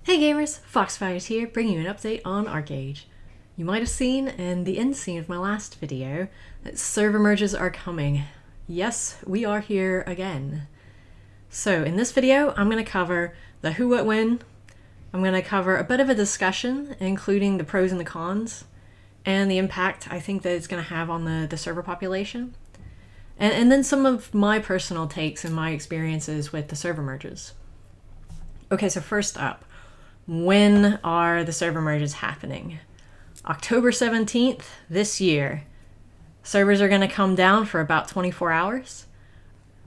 Hey gamers, Foxfires here, bringing you an update on ArcheAge. You might have seen in the end scene of my last video that server merges are coming. Yes, we are here again. So in this video, I'm going to cover the who, what, when. I'm going to cover a bit of a discussion, including the pros and the cons, and the impact I think that it's going to have on the server population. And then some of my personal takes and my experiences with the server merges. Okay, so first up, when are the server merges happening? October 17th this year. Servers are going to come down for about 24 hours.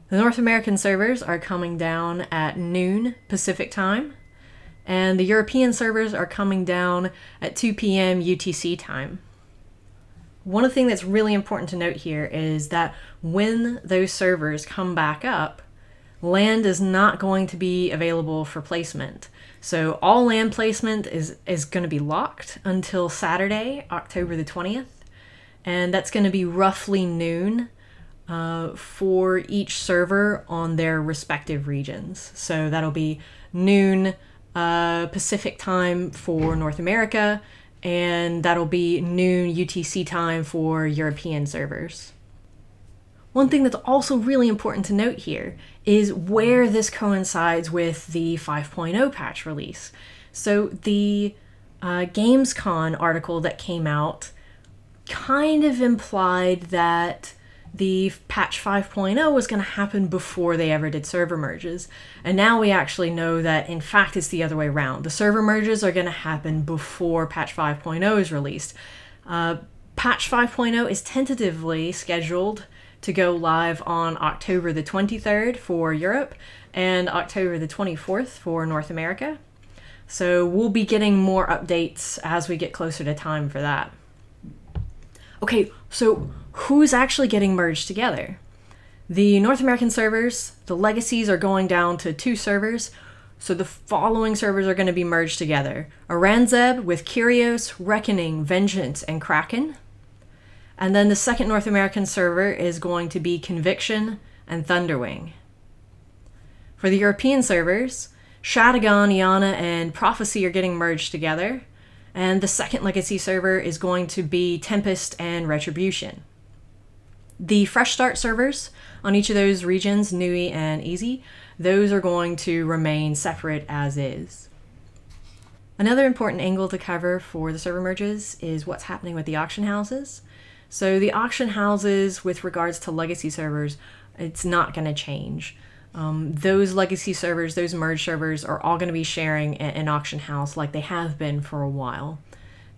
The North American servers are coming down at noon Pacific time, and the European servers are coming down at 2 p.m. UTC time. One thing that's really important to note here is that when those servers come back up, land is not going to be available for placement. So all land placement is going to be locked until Saturday, October the 20th. And that's going to be roughly noon for each server on their respective regions. So that'll be noon Pacific time for North America, and that'll be noon UTC time for European servers. One thing that's also really important to note here is where this coincides with the 5.0 patch release. So the Gamescom article that came out kind of implied that the patch 5.0 was going to happen before they ever did server merges. And now we actually know that, in fact, it's the other way around. The server merges are going to happen before patch 5.0 is released. Patch 5.0 is tentatively scheduled to go live on October the 23rd for Europe and October the 24th for North America. So we'll be getting more updates as we get closer to time for that. Okay, so who's actually getting merged together? The North American servers, the legacies are going down to 2 servers, so the following servers are going to be merged together. Aranzeb with Kyrios, Reckoning, Vengeance, and Kraken. And then the second North American server is going to be Conviction and Thunderwing. For the European servers, Shadagon, Iana, and Prophecy are getting merged together. And the second legacy server is going to be Tempest and Retribution. The Fresh Start servers on each of those regions, Nui and Easy, those are going to remain separate as is. Another important angle to cover for the server merges is what's happening with the auction houses. So the auction houses with regards to legacy servers, it's not going to change. Those legacy servers, those merge servers are all going to be sharing an auction house like they have been for a while.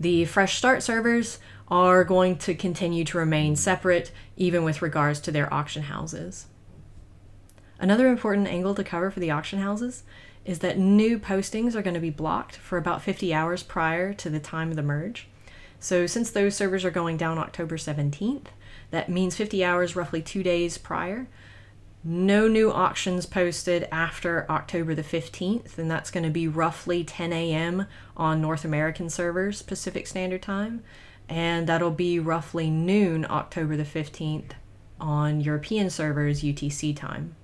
The Fresh Start servers are going to continue to remain separate even with regards to their auction houses. Another important angle to cover for the auction houses is that new postings are going to be blocked for about 50 hours prior to the time of the merge. So since those servers are going down October 17th, that means 50 hours, roughly 2 days prior. No new auctions posted after October the 15th, and that's going to be roughly 10 a.m. on North American servers, Pacific Standard Time, and that'll be roughly noon October the 15th on European servers, UTC time.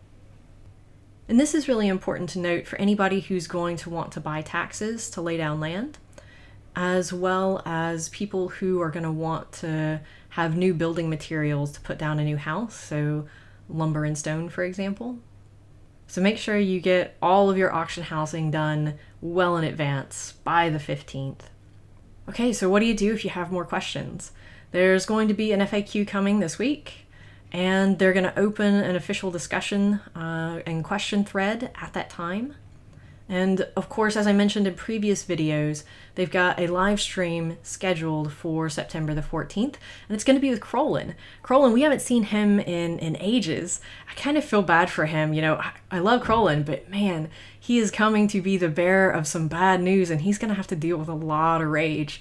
And this is really important to note for anybody who's going to want to buy taxes to lay down land, as well as people who are going to want to have new building materials to put down a new house, so lumber and stone, for example. So make sure you get all of your auction housing done well in advance by the 15th. Okay, so what do you do if you have more questions? There's going to be an FAQ coming this week, and they're going to open an official discussion and question thread at that time. And of course, as I mentioned in previous videos, they've got a live stream scheduled for September the 14th, and it's going to be with Krolin. Krolin, we haven't seen him in ages. I kind of feel bad for him. You know, I love Krolin, but man, he is coming to be the bearer of some bad news, and he's going to have to deal with a lot of rage.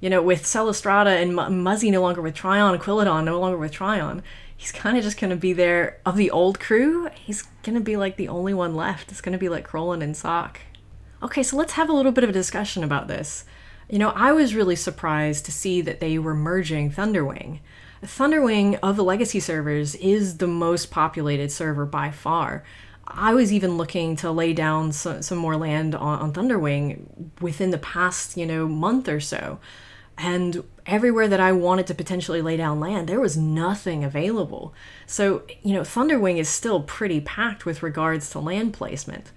You know, with Celestrata and Muzzy no longer with Trion, Quilladon no longer with Trion, he's kind of just going to be there. Of the old crew, he's going to be like the only one left. It's going to be like Krolin and Sock. Okay, so let's have a little bit of a discussion about this. You know, I was really surprised to see that they were merging Thunderwing. Thunderwing of the legacy servers is the most populated server by far. I was even looking to lay down some more land on Thunderwing within the past, month or so. And everywhere that I wanted to potentially lay down land, there was nothing available. So, Thunderwing is still pretty packed with regards to land placement.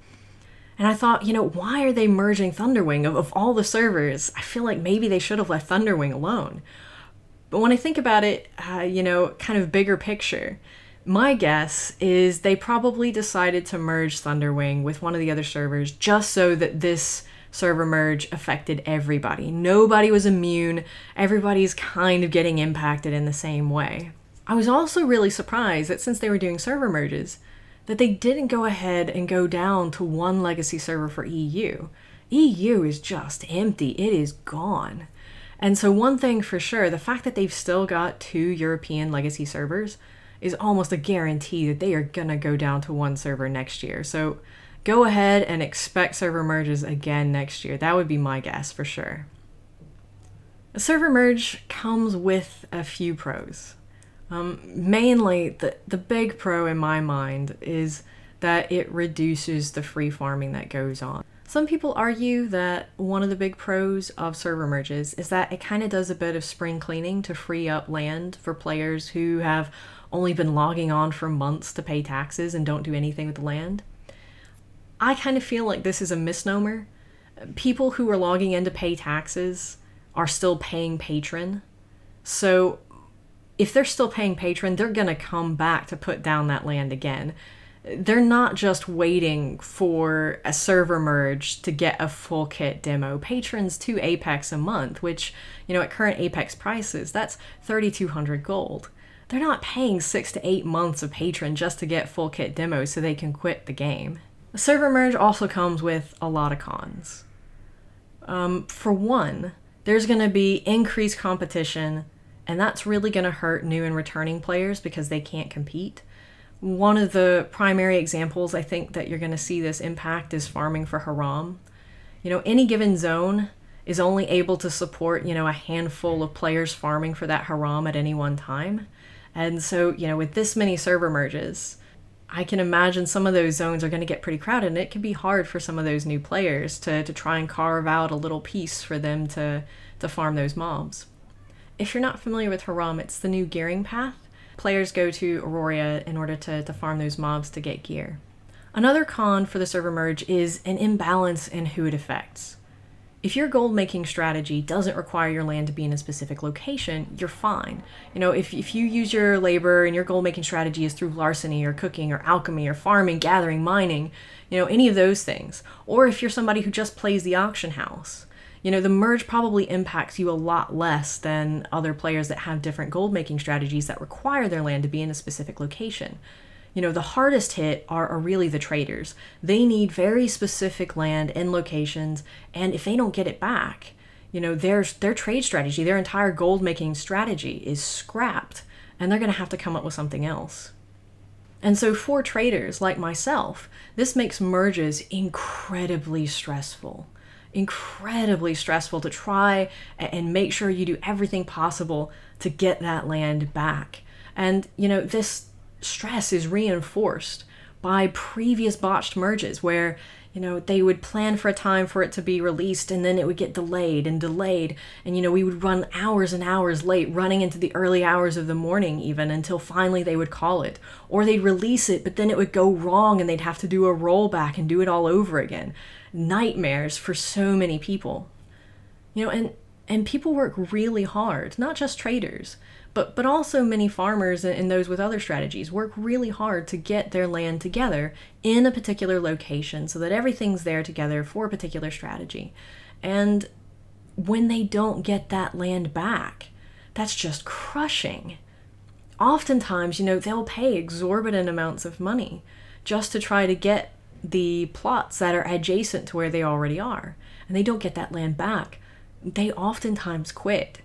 And I thought, why are they merging Thunderwing? Of all the servers, I feel like maybe they should have left Thunderwing alone. But when I think about it, kind of bigger picture, my guess is they probably decided to merge Thunderwing with one of the other servers just so that this server merge affected everybody. Nobody was immune. Everybody's kind of getting impacted in the same way. I was also really surprised that since they were doing server merges, that they didn't go ahead and go down to one legacy server for EU. EU is just empty. It is gone. And so one thing for sure, the fact that they've still got 2 European legacy servers is almost a guarantee that they are gonna go down to one server next year. So go ahead and expect server merges again next year. That would be my guess for sure. A server merge comes with a few pros. Mainly, the big pro in my mind is that it reduces the free farming that goes on. Some people argue that one of the big pros of server merges is that it kind of does a bit of spring cleaning to free up land for players who have only been logging on for months to pay taxes and don't do anything with the land. I kind of feel like this is a misnomer. People who are logging in to pay taxes are still paying patron. So if they're still paying patron, they're going to come back to put down that land again. They're not just waiting for a server merge to get a full kit demo. Patrons 2 Apex a month, which, at current Apex prices, that's 3,200 gold. They're not paying 6 to 8 months of patron just to get full kit demos so they can quit the game. The server merge also comes with a lot of cons. For one, there's going to be increased competition, and that's really going to hurt new and returning players because they can't compete. One of the primary examples I think that you're going to see this impact is farming for Haram. Any given zone is only able to support, a handful of players farming for that Haram at any one time. And so, with this many server merges, I can imagine some of those zones are going to get pretty crowded, and it can be hard for some of those new players to try and carve out a little piece for them to farm those mobs. If you're not familiar with Haram, it's the new gearing path. Players go to Aurora in order to farm those mobs to get gear. Another con for the server merge is an imbalance in who it affects. If your gold making strategy doesn't require your land to be in a specific location, you're fine. If you use your labor and your gold making strategy is through larceny or cooking or alchemy or farming, gathering, mining, any of those things. Or if you're somebody who just plays the auction house, the merge probably impacts you a lot less than other players that have different gold making strategies that require their land to be in a specific location. The hardest hit are really the traders. They need very specific land and locations, and if they don't get it back, their trade strategy, their entire gold making strategy is scrapped, and they're going to have to come up with something else. And so for traders like myself, this makes merges incredibly stressful. Incredibly stressful to try and make sure you do everything possible to get that land back. And, this stress is reinforced by previous botched merges where, they would plan for a time for it to be released and then it would get delayed. And, we would run hours and hours late, running into the early hours of the morning even, until finally they would call it. Or they'd release it, but then it would go wrong and they'd have to do a rollback and do it all over again. Nightmares for so many people. And people work really hard, not just traders, but also many farmers and those with other strategies work really hard to get their land together in a particular location so that everything's there together for a particular strategy. And when they don't get that land back, that's just crushing. Oftentimes, they'll pay exorbitant amounts of money just to try to get the plots that are adjacent to where they already are, and they don't get that land back. They oftentimes quit.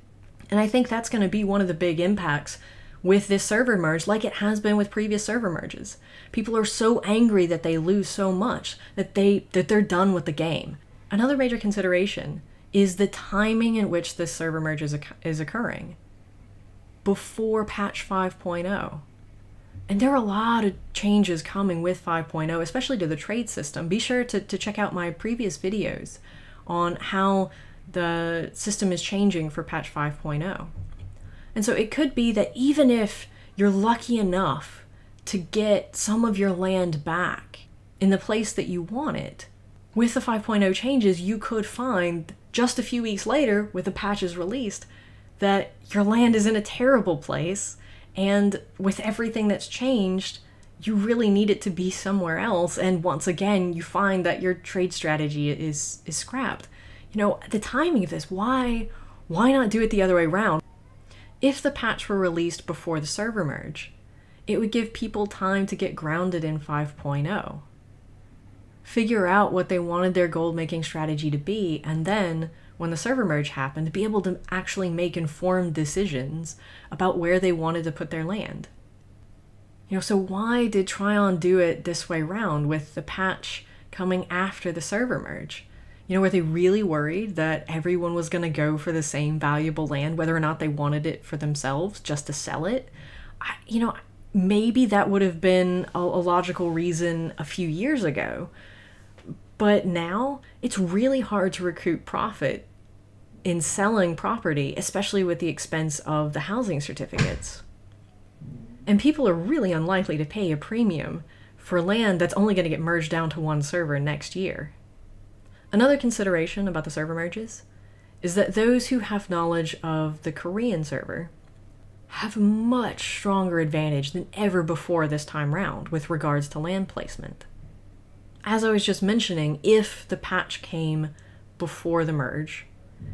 And I think that's going to be one of the big impacts with this server merge, like it has been with previous server merges. People are so angry that they lose so much that they're done with the game. Another major consideration is the timing in which this server merge is occurring. Before patch 5.0. And there are a lot of changes coming with 5.0, especially to the trade system. Be sure to check out my previous videos on how the system is changing for patch 5.0. And so it could be that even if you're lucky enough to get some of your land back in the place that you want it, with the 5.0 changes, you could find just a few weeks later, with the patches released, that your land is in a terrible place, and with everything that's changed, you really need it to be somewhere else, and once again, you find that your trade strategy is scrapped. You know, the timing of this, why not do it the other way around? If the patch were released before the server merge, it would give people time to get grounded in 5.0. Figure out what they wanted their gold making strategy to be, and then, when the server merge happened, be able to actually make informed decisions about where they wanted to put their land. You know, so why did Trion do it this way around with the patch coming after the server merge? You know, were they really worried that everyone was going to go for the same valuable land, whether or not they wanted it for themselves, just to sell it? You know, maybe that would have been a logical reason a few years ago. But now, it's really hard to recoup profit in selling property, especially with the expense of the housing certificates. And people are really unlikely to pay a premium for land that's only going to get merged down to one server next year. Another consideration about the server merges is that those who have knowledge of the Korean server have a much stronger advantage than ever before this time round with regards to land placement. As I was just mentioning, if the patch came before the merge,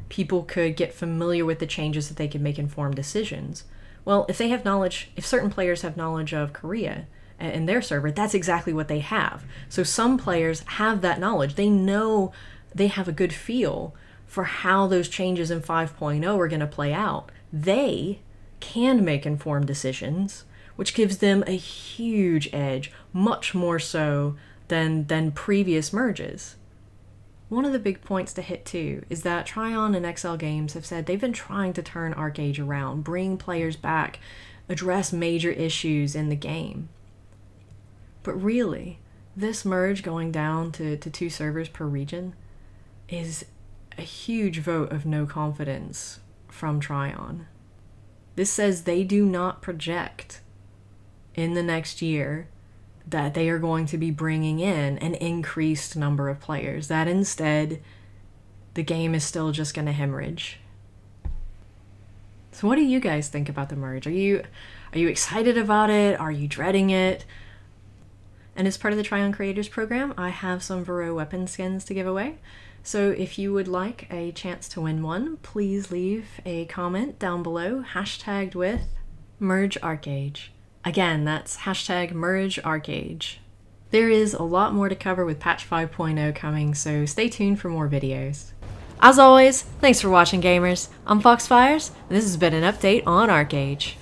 people could get familiar with the changes that they could make informed decisions. Well, if they have knowledge, if certain players have knowledge of Korea and their server, that's exactly what they have. So some players have that knowledge. They know, they have a good feel for how those changes in 5.0 are going to play out. They can make informed decisions, which gives them a huge edge, much more so than previous merges. One of the big points to hit too is that Trion and XL Games have said they've been trying to turn ArcheAge around, bring players back, address major issues in the game. But really, this merge going down to 2 servers per region is a huge vote of no confidence from Trion. This says they do not project in the next year that they are going to be bringing in an increased number of players, that instead the game is still just going to hemorrhage. So what do you guys think about the merge? Are you excited about it? Are you dreading it? And as part of the Trion Creators Program, I have some Veroe weapon skins to give away. So if you would like a chance to win one, please leave a comment down below, hashtagged with Merge ArcheAge. Again, that's hashtag Merge ArcheAge. There is a lot more to cover with patch 5.0 coming, so stay tuned for more videos. As always, thanks for watching, gamers. I'm Foxfires, and this has been an update on ArcheAge.